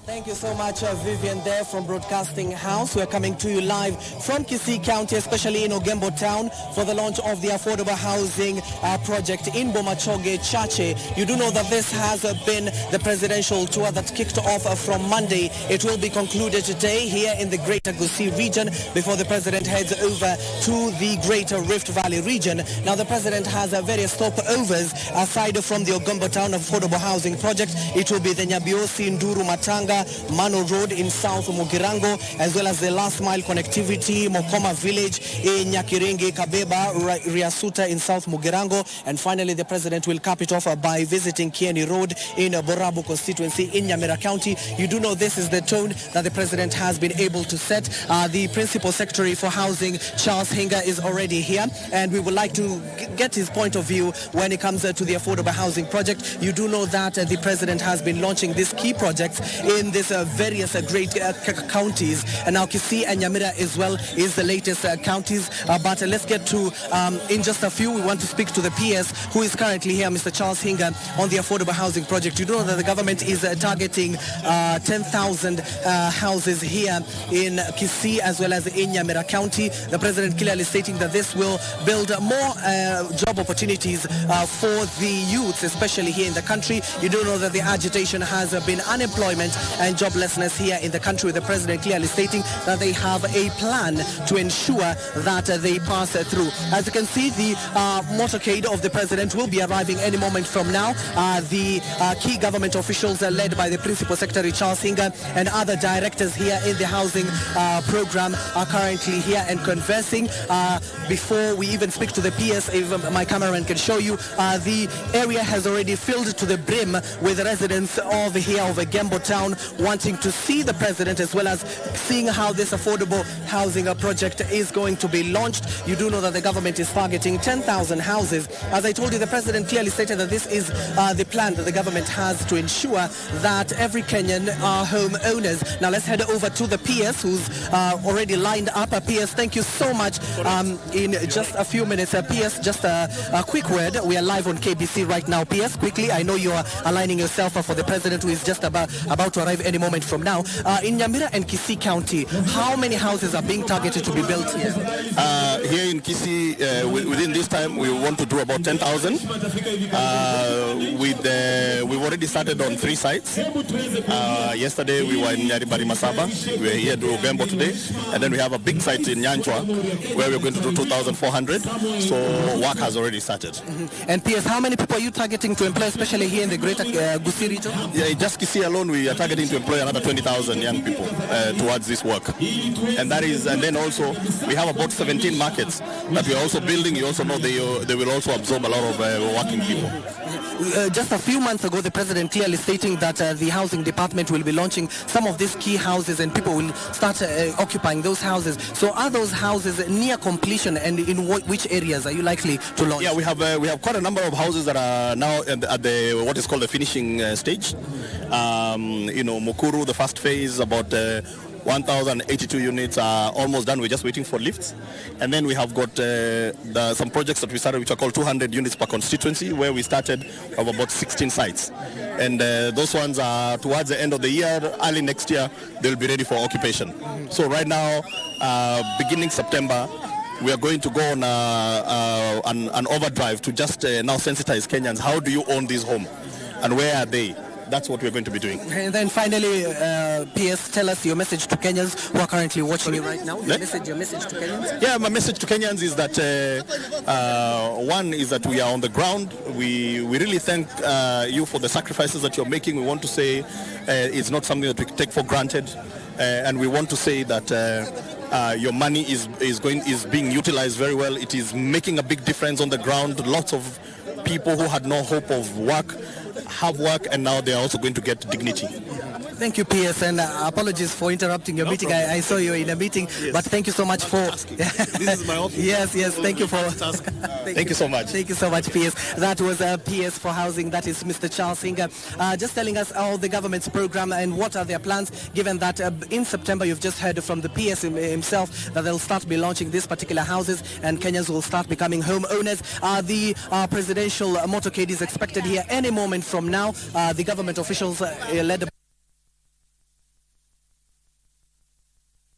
Thank you so much, Vivian, there from Broadcasting House. We're coming to you live from Kisii County, especially in Ogembo Town, for the launch of the affordable housing project in Bomachoge, Chache. You do know that this has been the presidential tour that kicked off from Monday. It will be concluded today here in the Greater Kisii region before the president heads over to the Greater Rift Valley region. Now, the president has various stopovers aside from the Ogembo Town affordable housing project. It will be the Nyabiosi, Nduru, Matanga, Mano Road in South Mugirango, as well as the last mile connectivity, Mokoma Village in Nyakiringi, Kabeba, Riasuta in South Mugirango, and finally the president will cap it off by visiting Kieni Road in Borabu constituency in Nyamira County. You do know this is the tone that the president has been able to set. The principal secretary for housing, Charles Hinga, is already here, and we would like to get his point of view when it comes to the affordable housing project. You do know that the president has been launching these key projects in these various great counties, and now Kisii and Nyamira as well is the latest counties. But let's get to, in just a few, we want to speak to the PS who is currently here, Mr. Charles Hinga, on the affordable housing project. You know that the government is targeting 10,000 houses here in Kisii as well as in Nyamira County. The president clearly stating that this will build more job opportunities for the youths, especially here in the country. You do know that the agitation has been unemployment and joblessness here in the country, with the president clearly stating that they have a plan to ensure that they pass through. As you can see, the motorcade of the president will be arriving any moment from now. The key government officials led by the principal secretary Charles Hinga and other directors here in the housing program are currently here and conversing. Before we even speak to the PS, if my cameraman can show you, the area has already filled to the brim with residents of here of Ogembo Town wanting to see the president, as well as seeing how this affordable housing project is going to be launched. You do know that the government is targeting 10,000 houses. As I told you, the president clearly stated that this is the plan that the government has to ensure that every Kenyan are home owners. Now let's head over to the PS who's already lined up. PS, thank you so much. In just a few minutes, PS, just a quick word. We are live on KBC right now. PS, quickly, I know you are aligning yourself for the president who is just about to arrive any moment from now. In Nyamira and Kisii County, how many houses are being targeted to be built here? Here in Kisii, within this time, we want to do about 10,000. We've already started on 3 sites. Yesterday, we were in Nyaribari Masaba. We are here to Ogembo today. And then we have a big site in Nyanchwa, where we're going to do 2,400. So work has already started. Mm-hmm. And PS, how many people are you targeting to employ, especially here in the Greater Kisii region? Yeah, just Kisii alone, we are targeting to employ another 20,000 young people towards this work. And then also we have about 17 markets that we are also building. You also know they will also absorb a lot of working people. Just a few months ago, the president clearly stating that the housing department will be launching some of these key houses and people will start occupying those houses. So are those houses near completion, and in which areas are you likely to launch? Yeah, we have quite a number of houses that are now at the what is called the finishing stage. Mukuru, the first phase, about 1,082 units are almost done. We're just waiting for lifts. And then we have got some projects that we started which are called 200 units per constituency, where we started of about 16 sites. And those ones are towards the end of the year, early next year, they'll be ready for occupation. So right now, beginning September, we are going to go on an overdrive to just now sensitize Kenyans. How do you own this home? And where are they? That's what we're going to be doing. And then finally, PS, tell us your message to Kenyans who are currently watching you right now. Your message to Kenyans? Yeah, my message to Kenyans is that one is that we are on the ground. We really thank you for the sacrifices that you're making. We want to say it's not something that we take for granted, and we want to say that your money is being utilized very well. It is making a big difference on the ground. Lots of people who had no hope of work have work, and now they are also going to get dignity. Thank you, PS, and apologies for interrupting your meeting. I saw you in a meeting, yes. But thank you so much for... This is my office. Yes, thank you for... Thank you so much. Thank you so much, PS. That was PS for housing. That is Mr. Charles Hinga, just telling us all the government's program and what are their plans, given that in September you've just heard from the PS himself that they'll start be launching these particular houses and Kenyans will start becoming homeowners. The presidential motorcade is expected here any moment from now. The government officials led